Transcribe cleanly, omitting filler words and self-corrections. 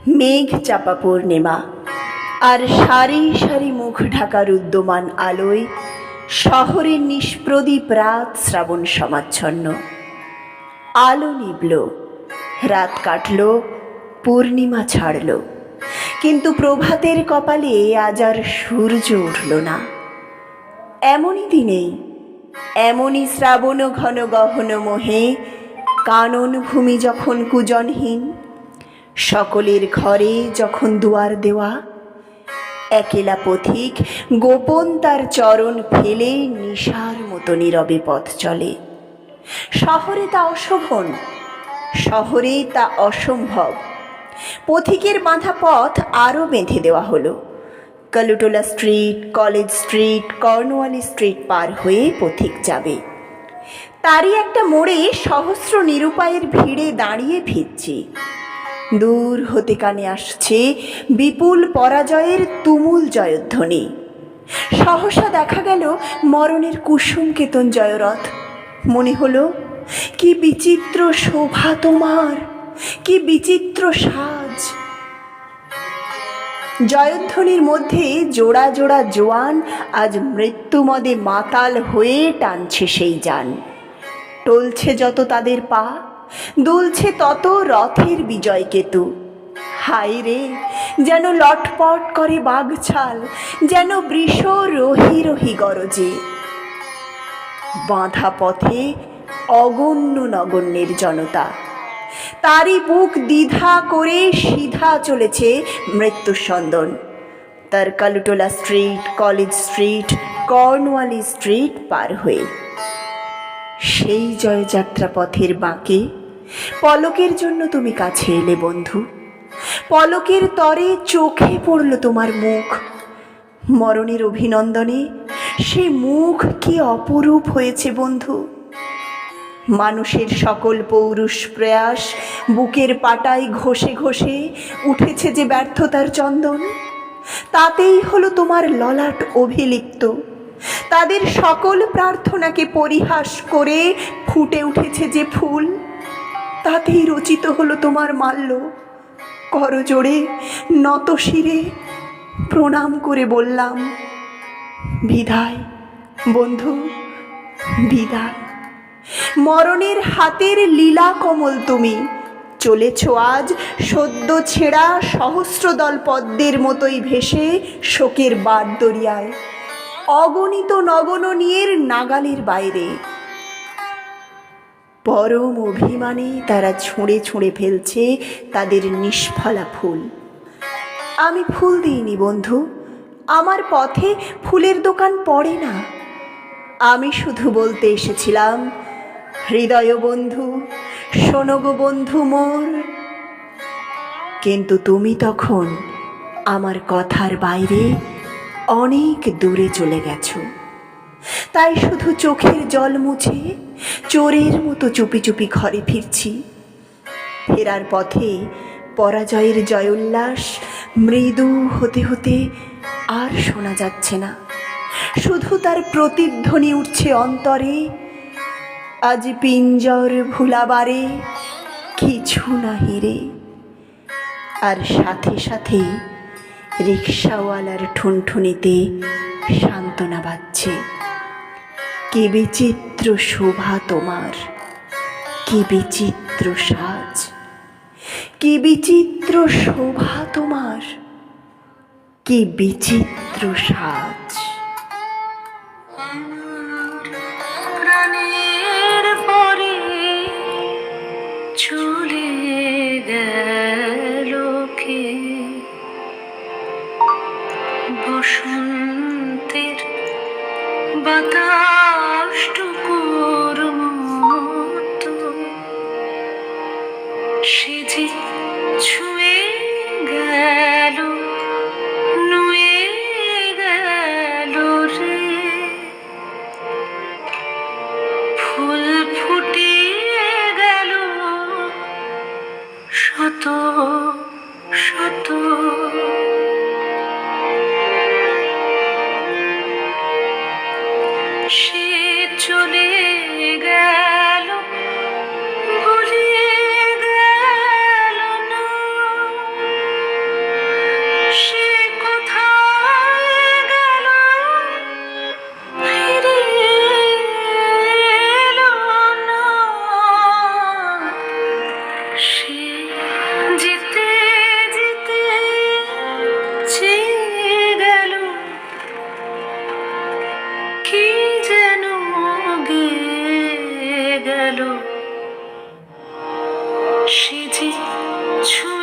মেঘ চাপা পূর্ণিমা আর সারি সারি মুখ ঢাকার উদ্যমান আলোয় শহরের নিষ্প্রদীপ রাত শ্রাবণ সমাচ্ছন্ন। আলো নিবল, রাত কাটল, পূর্ণিমা ছাড়ল, কিন্তু প্রভাতের কপালে আজ আর সূর্য উঠল না। এমনই দিনেই, এমনই শ্রাবণ ঘন গহন মোহে কানন ভূমি যখন কুজনহীন, সকলের ঘরে যখন দুয়ার দেওয়া, একেলা পথিক গোপন তার চরণ ফেলে নিশার মতো নীরবে পথ চলে। শহরে তা অশোভন, শহরে তা অসম্ভব। পথিকের বাঁধা পথ আরও বেঁধে দেওয়া হলো। Kalutola Street, College Street, Cornwallis Street পার হয়ে পথিক যাবে। তারই একটা মোড়ে সহস্র নিরুপায়ের ভিড়ে দাঁড়িয়ে ফিরছি। দূর হতে কানে আসছে বিপুল পরাজয়ের তুমুল জয়ধ্বনি। সহসা দেখা গেল মরণের কুসুম কেতন জয়রথ। মনে হলো, কি বিচিত্র শোভা তোমার, কি বিচিত্র সাজ। জয়ধ্বনির মধ্যে জোড়া জোড়া জোয়ান আজ মৃত্যুমদে মাতাল হয়ে টানছে সেই যান। টলছে যত তাদের পা, দুলছে তত রথের বিজয় কেতু। হায় রে, যেন লটপট করে বাঘছাল, যেন বৃষ রহি রহি গরজে। বাঁধা পথে অগণ্য নগণ্যের জনতা, তারই বুক দ্বিধা করে সিধা চলেছে মৃত্যুর সন্দন। তার Kalutola Street, College Street, Cornwallis Street পার হয়ে সেই জয়যাত্রা পথের বাঁকে পলকের জন্য তুমি কাছে এলে বন্ধু। পলকের তরে চোখে পড়ল তোমার মুখ। মরণের অভিনন্দনে সে মুখ কি অপরূপ হয়েছে বন্ধু। মানুষের সকল পৌরুষ প্রয়াস বুকের পাটায় ঘষে ঘষে উঠেছে যে ব্যর্থতার চন্দন, তাতেই হলো তোমার ললাট অভিলিপ্ত। তাদের সকল প্রার্থনাকে পরিহাস করে ফুটে উঠেছে যে ফুল, তাতেই রচিত হলো তোমার মাল্য। করজোড়ে নত শিরে প্রণাম করে বললাম, বিদায় বন্ধু, বিদায়। মরণের হাতের লীলা কমল তুমি, চলেছ আজ সদ্য ছেঁড়া সহস্রদল পদ্মের মতোই ভেসে শোকের বার দরিয়ায়, অগণিত নগননীয়ের নাগালের বাইরে। পরম অভিমানে তারা ছুঁড়ে ছুঁড়ে ফেলছে তাদের নিষ্ফলা ফুল। আমি ফুল দিইনি বন্ধু, আমার পথে ফুলের দোকান পড়ে না। আমি শুধু বলতে এসেছিলাম, হৃদয় বন্ধু, শোনো গো বন্ধু মোর। কিন্তু তুমি তখন আমার কথার বাইরে অনেক দূরে চলে গেছো। তাই শুধু চোখের জল মুছে চোরের মতো চুপি চুপি ঘরে ফিরছি। ফেরার পথে পরাজয়ের জয়োল্লাস মৃদু হতে হতে আর শোনা যাচ্ছে না। শুধু তার প্রতিধ্বনি উঠছে অন্তরে, আজ পিঞ্জর ভুলাবারে কিছু না হিরে। আর সাথে সাথে রিক্সাওয়ালার ঠুনঠুনিতে সান্ত্বনা বাজছে, কি বিচিত্র শোভা তোমার, কি বিচিত্র সাজ, কি বিচিত্র শোভা তোমার, কি বিচিত্র সাজ। প্রাণের পরে চলে গেল কে, বসন্তের বাতাসটুকুর মতো সে যে ছুঁয়ে গেল, নুয়ে গেল রে। ফুল ফুটিয়ে গেল শত শত, সে চলে গেল ভুলিয়ে গেল না। সে যে ছুঁয়ে